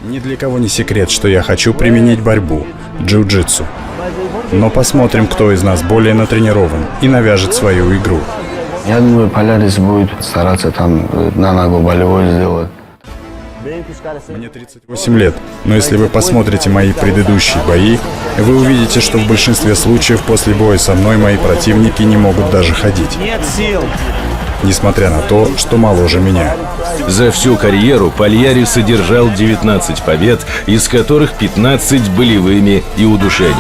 Ни для кого не секрет, что я хочу применить борьбу, джиу-джитсу. Но посмотрим, кто из нас более натренирован и навяжет свою игру. Я думаю, Полярис будет стараться там на ногу болевой сделать. Мне 38 лет, но если вы посмотрите мои предыдущие бои, вы увидите, что в большинстве случаев после боя со мной мои противники не могут даже ходить. Нет сил. Несмотря на то, что моложе меня. За всю карьеру Пальярис одержал 19 побед, из которых 15 болевыми и удушением.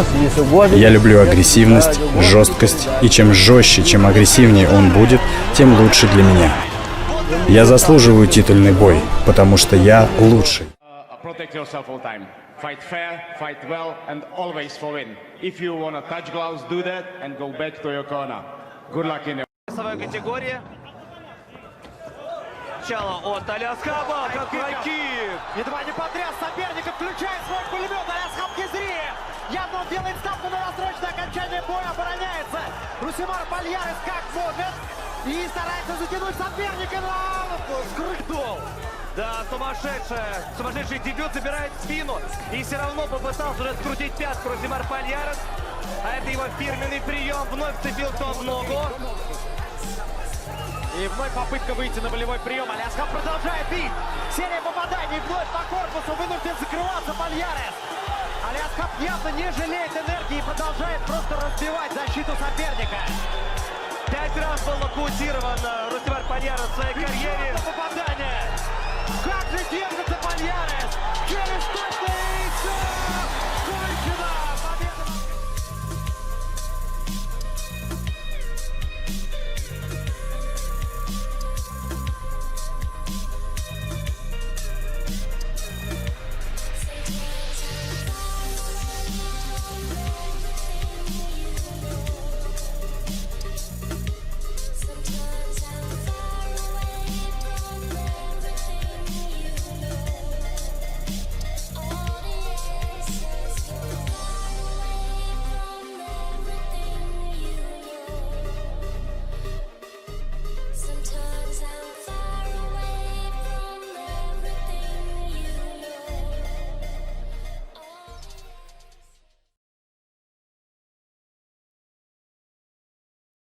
Я люблю агрессивность, жесткость, и чем жестче, чем агрессивнее он будет, тем лучше для меня. Я заслуживаю титульный бой, потому что я лучший. Весовая категория. Начало от Алиасхаба. Какой кик! Едва не потряс соперника, включает свой пулемет. Алиасхаб Кизри. Явно он делает ставку на рассрочное окончание боя, обороняется. Русимар Пальярис как может. И старается затянуть соперника на скрытул. Да, сумасшедший дебют забирает в спину. И все равно попытался уже скрутить пятку Русимар Пальярис. А это его фирменный прием. Вновь вцепился он в ногу. И вновь попытка выйти на болевой прием. Алиасхаб продолжает бить. Серия попаданий. Вновь по корпусу вынужден закрываться Пальярис. Алиасхаб явно не жалеет энергии и продолжает просто разбивать защиту соперника. 5 раз был нокаутирован